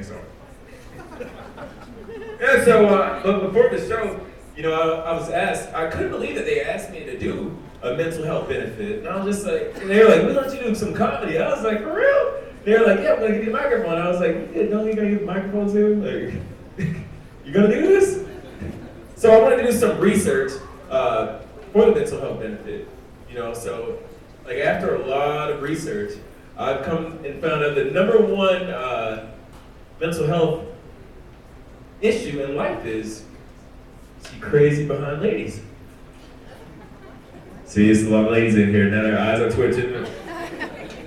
Thanks, so yeah, so but before the show, I was asked, I couldn't believe that they asked me to do a mental health benefit. And I was just like, and they were like, we want you to do some comedy. I was like, for real? They were like, yeah, we're gonna give you a microphone. I was like, yeah, no, you're gonna give a microphone too? Like, you gonna do this? So I wanted to do some research for the mental health benefit. So like after a lot of research, I've come and found out the number one mental health issue in life is she crazy behind ladies. See, it's a lot of ladies in here, now their eyes are twitching.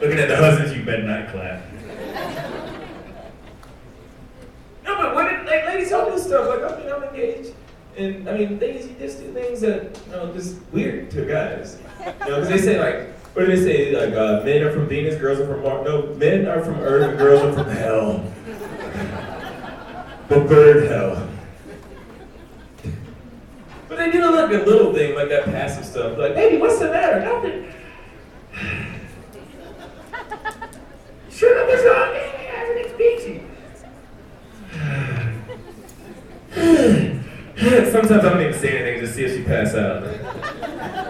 Looking at the husbands, you better not clap. No, but women, like ladies all do stuff, like I'm engaged. And ladies, you just do things that, just weird to guys. Because they say like, what do they say? Like, men are from Venus, girls are from Mars. No, men are from Earth and girls are from hell. The bird hell. But they do like a little thing, like that passive stuff. Like, baby, what's the matter? Nothing. Sure, nothing's wrong. Everything's peachy. Sometimes I don't even say anything, just see if she pass out.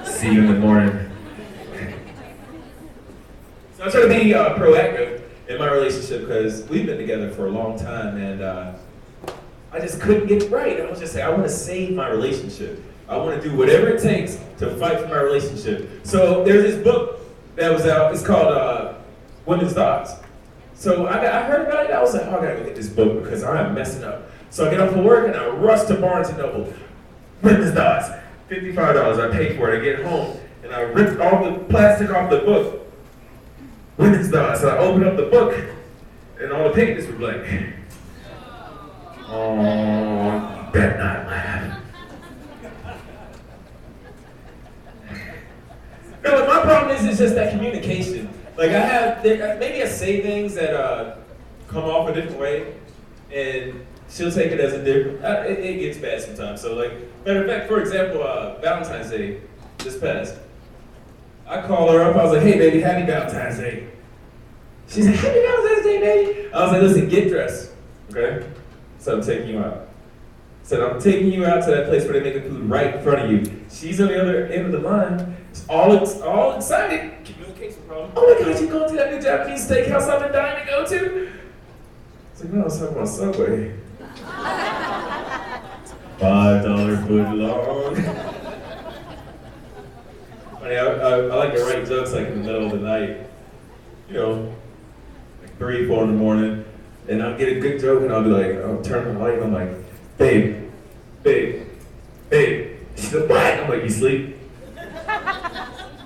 See you in the morning. So I try to be proactive in my relationship because we've been together for a long time, and I just couldn't get it right. I was just saying, I want to save my relationship. I want to do whatever it takes to fight for my relationship. So there's this book that was out. It's called Women's Thoughts. So I heard about it. I was like, oh, I gotta go get this book because I'm messing up. So I get off of work and I rush to Barnes and Noble. Women's Thoughts, $55. I paid for it. I get home and I ripped all the plastic off the book. Women's Thoughts. So I opened up the book and all the pages were blank. Oh, better not laugh. No, my problem is it's just that communication. Like maybe I say things that come off a different way, and she'll take it as a different. It gets bad sometimes. So like, matter of fact, for example, Valentine's Day just passed. I call her up. I was like, hey baby, happy Valentine's Day. She said, happy Valentine's Day, baby. I was like, listen, get dressed, okay? So I'm taking you out. Said, I'm taking you out to that place where they make the food right in front of you. She's on the other end of the line, all excited. Communication problem. Oh my gosh, you going to that new Japanese steakhouse I've been dying to go to? I was like, no, I was talking about Subway. $5 foot long. I like to write jokes like in the middle of the night. Like 3, 4 in the morning. And I'll get a good joke and I'll be like, I'll turn the light and I'm like, babe. She's like, what? I'm like, you sleep?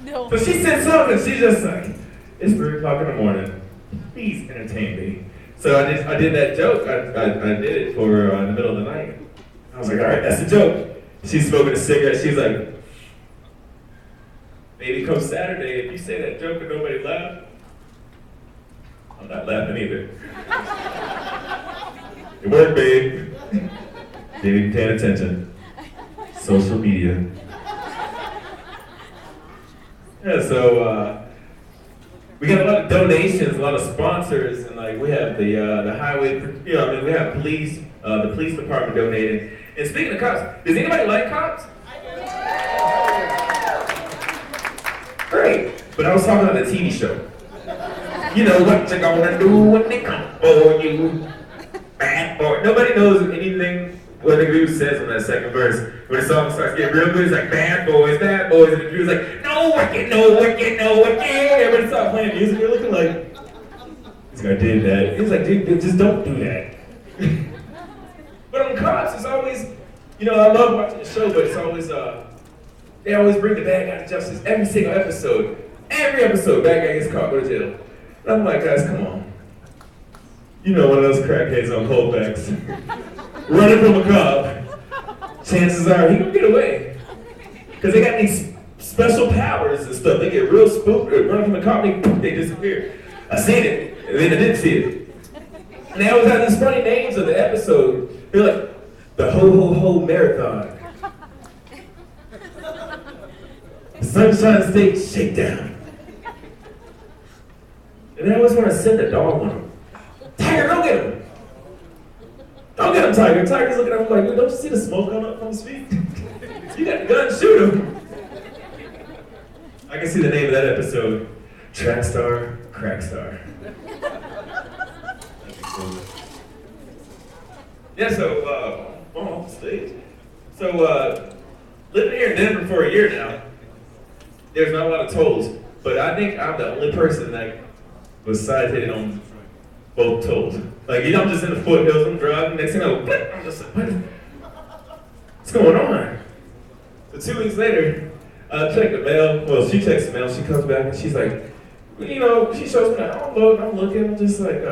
No. So she said something, she's just like, it's 3 o'clock in the morning. Please entertain me. So I did that joke. I did it for her in the middle of the night. I was like, all right, that's the joke. She's smoking a cigarette. She's like, maybe come Saturday, if you say that joke and nobody laugh, I'm not laughing either. It worked, babe. Didn't even pay attention. Social media. Yeah, so we got a lot of donations, a lot of sponsors, and like we have the highway, we have police, the police department donating. And speaking of cops, does anybody like cops? Great. But I was talking about the TV show. You know what you're gonna do when they come for you. Bad boy. Nobody knows anything what the dude says on that second verse. When the song starts getting real good, it's like bad boys, and the dude's like, no wicked, no wicked, no wicked. Everybody starts playing music, you're looking like, this guy did that. He's like, dude, just don't do that. But on Cops, it's always, I love watching the show, but it's always, they always bring the bad guy to justice every single episode. Every episode, bad guy gets caught, go to jail. And I'm like, guys, come on. One of those crackheads on holdbacks. Running from a cop, chances are he gonna get away. Because they got these special powers and stuff. They get real spooked, run from the cop, they disappear. I seen it, and then I didn't see it. And they always have these funny names of the episode. They're like, the Ho Marathon. Sunshine State Shakedown. And they always want to send a dog on them. Tiger, go get him. Don't get him, Tiger. Tiger's looking at him like, don't you see the smoke coming up from his feet? You got the gun, shoot him. I can see the name of that episode. Track star, crack star. Yeah, so, I'm off the stage. So, living here in Denver for a year now, there's not a lot of tolls, but I think I'm the only person that was side-hitted on both tolls. Like, you know, I'm just in the foothills, I'm driving, next thing I go, blip, I'm just like, what's going on? So 2 weeks later, I check the mail, well, she checks the mail, she comes back and she's like, you know, she shows me that envelope, and I'm looking, I'm just like,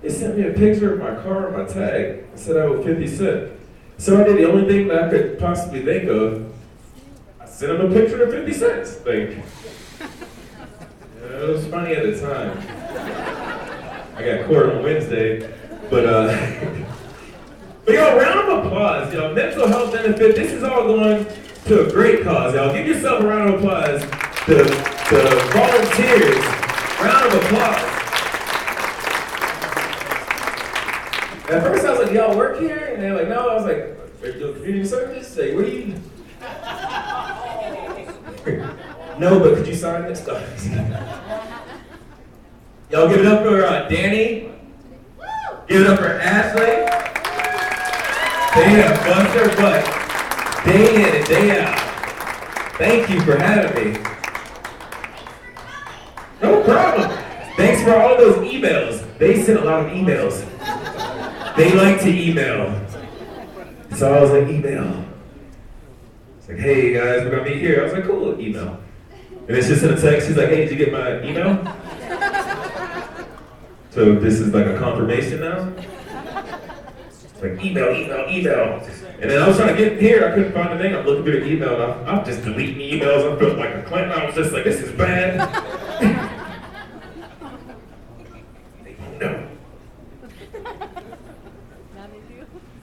they sent me a picture of my car and my tag, and said I owe 50 cents. So I did the only thing that I could possibly think of, I sent them a picture of 50 cents. Like, it was funny at the time. I got court on Wednesday, but yo, round of applause, yo, mental health benefit, this is all going to a great cause, y'all. Give yourself a round of applause to volunteers. Round of applause. At first I was like, y'all work here? And they're like, no. I was like, are you doing community service? Like, what do you... No, but could you sign this stuff? Y'all give it up for Danny. Give it up for Ashley. They have bust their butt day in and day out. Thank you for having me. No problem. Thanks for all those emails. They sent a lot of emails. They like to email. So I was like, email. It's like, hey guys, we're gonna meet here. I was like, cool, email. And it's just in a text, she's like, hey, did you get my email? So this is like a confirmation now? It's like, email. And then I was trying to get here, I couldn't find the thing. I'm looking through the email, and I'm just deleting emails. I felt like a Clinton. I was just like, this is bad. No.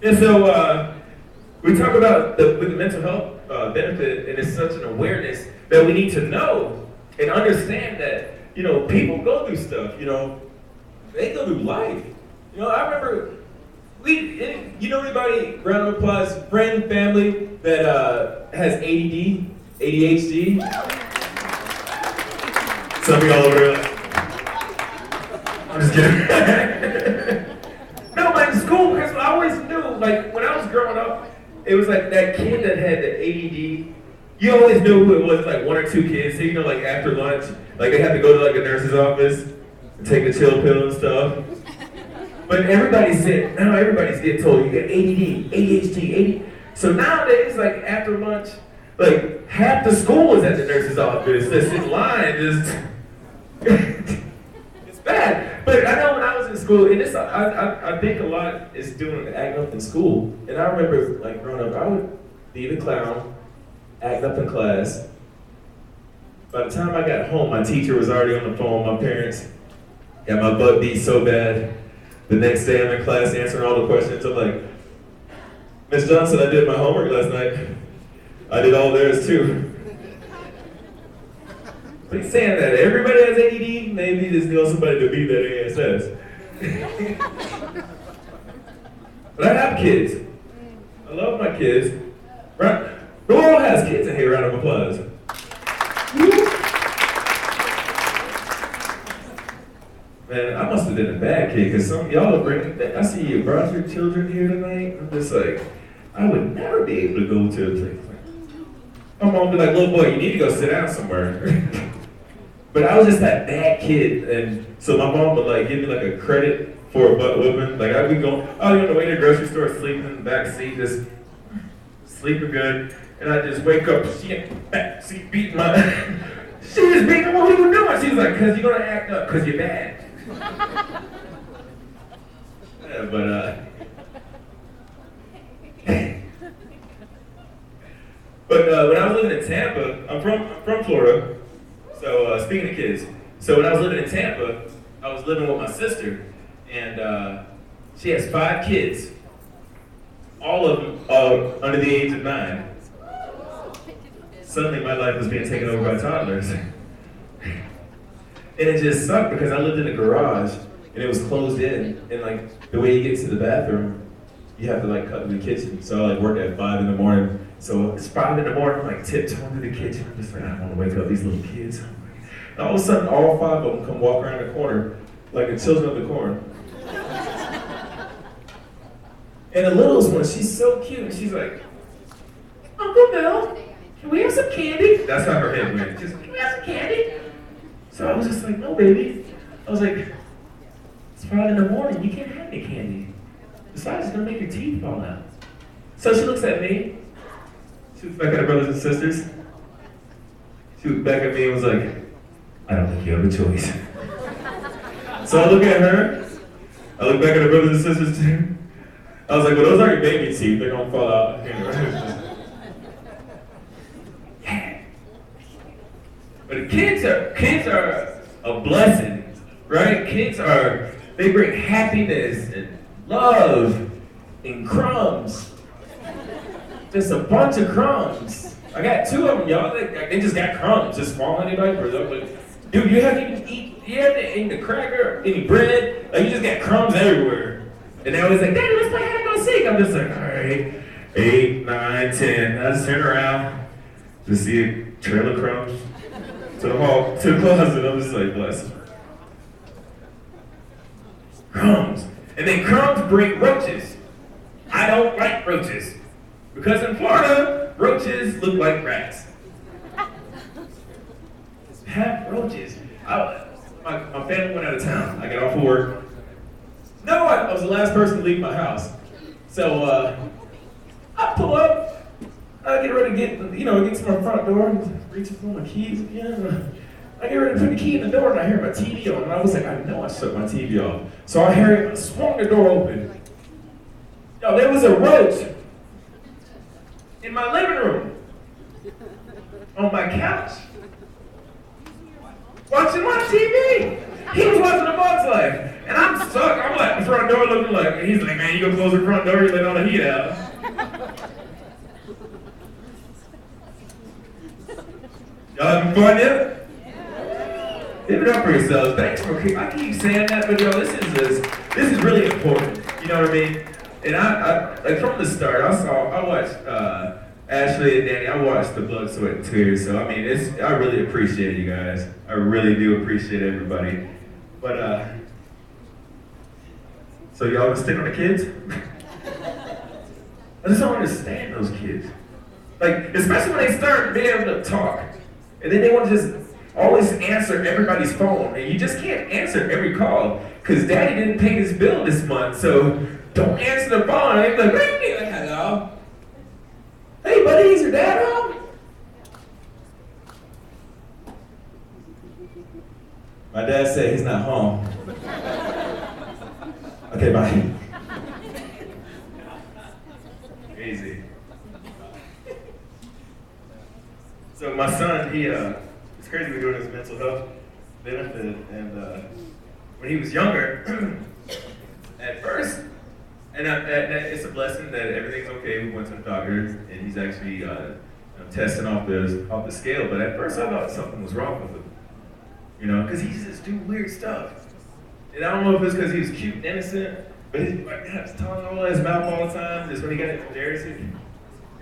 And so we talk about with the mental health benefit, and it's such an awareness that we need to know and understand that, you know, people go through stuff, you know, they go through life. You know, I remember, you know anybody, round of applause, friend, family that has ADD, ADHD? Some of y'all over here. I'm just kidding. No, but in school, because I always knew, like, when I was growing up, it was like that kid that had the ADD. You always knew who it was, like one or two kids. So, you know, like after lunch, like they had to go to like a nurse's office and take a chill pill and stuff. But now everybody's getting told you got ADD, ADHD, ADD. So nowadays, like after lunch, like half the school is at the nurse's office. This line is it's bad. But I know when I was in school, and this I think a lot is doing acting up in school. And I remember like growing up, I would be the clown, act up in class. By the time I got home, my teacher was already on the phone. My parents got my butt beat so bad. The next day I'm in class answering all the questions. I'm like, Miss Johnson, I did my homework last night. I did all theirs too. But he's saying that everybody has ADD, maybe you just know somebody to beat that ASS. But I have kids. I love my kids. Right? Who all has kids in here? Round of applause. Man, I must have been a bad kid, because some of y'all are bringing that. I see you brought your children here tonight. I'm just like, I would never be able to go to a place. My mom would be like, little boy, you need to go sit down somewhere. But I was just that bad kid, and so my mom would like give me like a credit for a butt whooping. Like I'd be going, on the way to the grocery store, sleeping in the back seat, just sleeping good, and I just wake up, she in the back seat beating my, she was beating, what are you doing? She was like, cause you're gonna act up, cause you're bad. Yeah, but when I was living in Tampa, I'm from Florida. So speaking of kids, so when I was living in Tampa, I was living with my sister, and she has 5 kids. All of them are under the age of 9. Suddenly my life was being taken over by toddlers. And it just sucked because I lived in a garage, and it was closed in, and like the way you get to the bathroom, you have to like cut to the kitchen. So I like work at 5 in the morning. So it's 5 in the morning, I'm like tiptoeing to the kitchen. I'm just like, I don't want to wake up these little kids. And all of a sudden, all 5 of them come walk around the corner like the children of the corn. And the littlest one, she's so cute, and she's like, Uncle Bill, can we have some candy? That's how her head went. Just, can we have some candy? So I was just like, no, baby. I was like, it's 5 in the morning, you can't have any candy. Besides, it's gonna make your teeth fall out. So she looks at me. She looks back at her brothers and sisters. She looked back at me and was like, I don't think you have a choice. So I look at her. I look back at her brothers and sisters too. I was like, well, those are your baby teeth. They're gonna fall out. Yeah. But the kids are a blessing, right? They bring happiness and love and crumbs. Just a bunch of crumbs. I got 2 of them, y'all. They just got crumbs just falling in their diapers. But dude, you haven't eaten a cracker, any bread. Like you just got crumbs everywhere. And they always like, Daddy, let's play hide and go seek. I'm just like, all right, 8, 9, 10. I just turn around to see a trail of crumbs to the closet. I'm just like, bless them. Crumbs. And then crumbs bring roaches. I don't like roaches. Because in Florida, roaches look like rats. Have roaches. My family went out of town. I got off of work. No, I was the last person to leave my house. So I pull up, I get ready to get to my front door and reach for my keys again. I get ready to put the key in the door and I hear my TV on. And I was like, I know I shut my TV off. So I swung the door open. Yo, there was a roach in my living room, on my couch, watching my TV. He was watching A Bug's Life, and I'm stuck. I'm at the front door looking like, and he's like, man, you gonna close the front door, you let all the heat out. Y'all having fun yet? Give it up for yourselves. Thanks for I keep saying that, but yo, this is really important. You know what I mean? And I like from the start, I watched Ashley and Danny. I watched the Blood, Sweat, and Tears. So I mean, I really appreciate you guys. I really do appreciate everybody. But so y'all gonna stick on the kids? I just don't understand those kids. Like, especially when they start being able to talk, and then they want to just always answer everybody's phone, and you just can't answer every call because Daddy didn't pay his bill this month. So don't answer the phone. And they're like, hello. Hey, buddy, is your dad home? My dad said he's not home. Okay, bye. Crazy. So my son, it's crazy we're doing this mental health benefit, and when he was younger, at first, and it's a blessing that everything's okay. We went to the doctor, and he's actually testing off the scale. But at first, I thought something was wrong with him, because he just do weird stuff. And I don't know if it's because he was cute and innocent, but he had his tongue all in his mouth all the time. Just when he got embarrassing.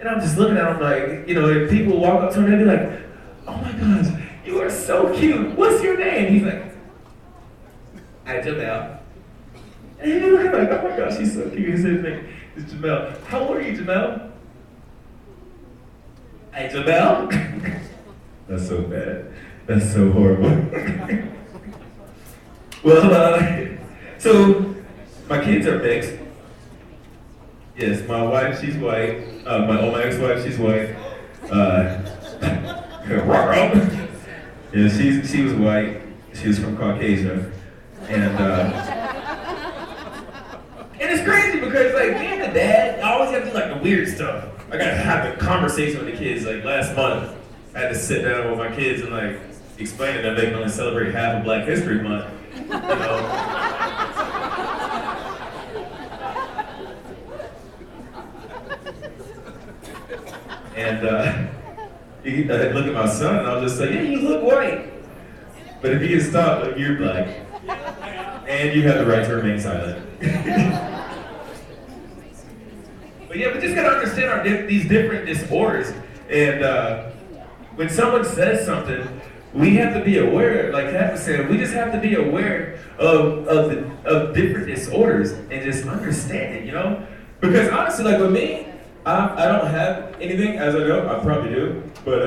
And I'm just looking at him like, if people walk up to him, they'd be like, "Oh my gosh, you are so cute. What's your name?" He's like, "Hi, Jamel." And he's looking like, "Oh my gosh, he's so cute." His name is Jamel. How old are you, Jamel? Hey, Jamel. That's so bad. That's so horrible. Well, so my kids are mixed. Yes, my wife, she's white. My ex-wife, she's white. Yeah, she was white. She was from Caucasia, and it's crazy because like me and the dad, I always have to do like the weird stuff. I gotta have a conversation with the kids. Like last month, I had to sit down with my kids and like explain to them they can only celebrate half of Black History Month. And he look at my son, and I was just like, "Yeah, you look white, but if you get stopped, like you're black." And you have the right to remain silent. But yeah, we just gotta understand these different disorders. And when someone says something, we have to be aware, like Kat was saying, we just have to be aware of different disorders and just understand it, you know? Because honestly, like with me, I don't have anything, as I know, I probably do, but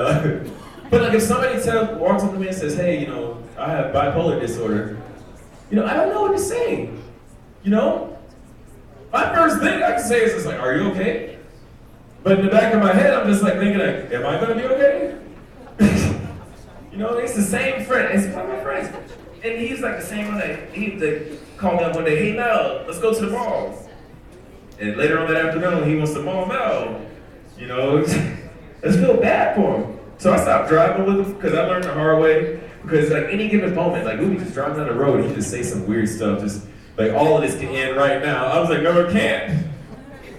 like if somebody walks up to me and says, hey, you know, I have bipolar disorder, you know, I don't know what to say, you know? My first thing I can say is just like, are you okay? But in the back of my head, I'm just like thinking like, am I gonna be okay? You know, it's the same friend, it's one of my friends. And he's like the same one that he called me up one day, hey Mel, let's go to the mall. And later on that afternoon, he wants to mall Mel. You know, I just feel bad for him. So I stopped driving with him because I learned the hard way. Because like any given moment, like we would just drive down the road and he'd just say some weird stuff, just like all of this can end right now. I was like, no, it can't.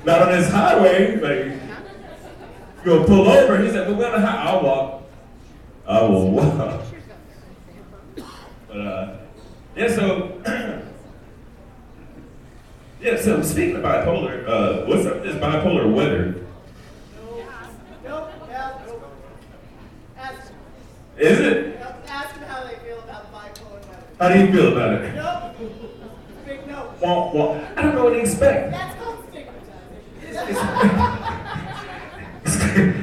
Not on this highway. Like, you're gonna pull over. He's like, we're gonna I'll walk. I will walk. But yeah, so yeah, so speaking of bipolar, what's up with this bipolar weather? Nope. Is it? Ask them how they feel about bipolar weather. How do you feel about it? Nope. Big no. Well, I don't know what to expect. That's called stigmatizing.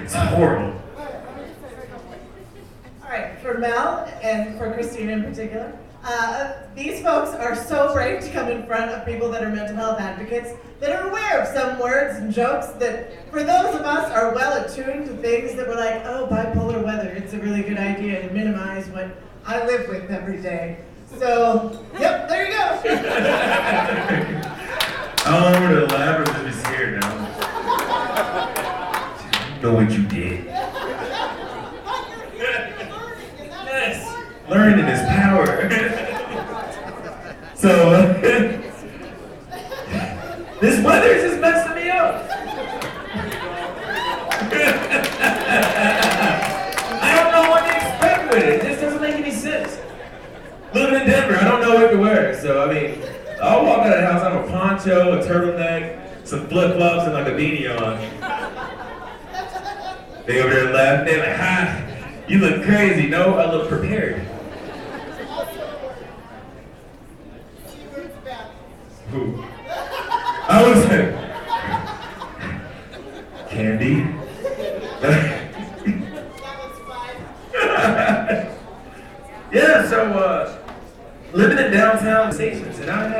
It's horrible. All right, for Mel and for Christine in particular, these folks are so brave to come in front of people that are mental health advocates that are aware of some words and jokes that, for those of us, are well attuned to things that we're like, oh, bipolar weather, it's a really good idea to minimize what I live with every day. So, yep, there you go. I'm over to Labyrinth is here now. You know what you did. Yes, learning is power. So, this weather is just messing me up. I don't know what to expect with it. It just doesn't make any sense. Living in Denver, I don't know what to wear. So, I mean, I'll walk out of the house, I have a poncho, a turtleneck, some flip-flops, and like a beanie on. They over there laughing, they're like, ha, you look crazy. No, I look prepared. Who? I was like,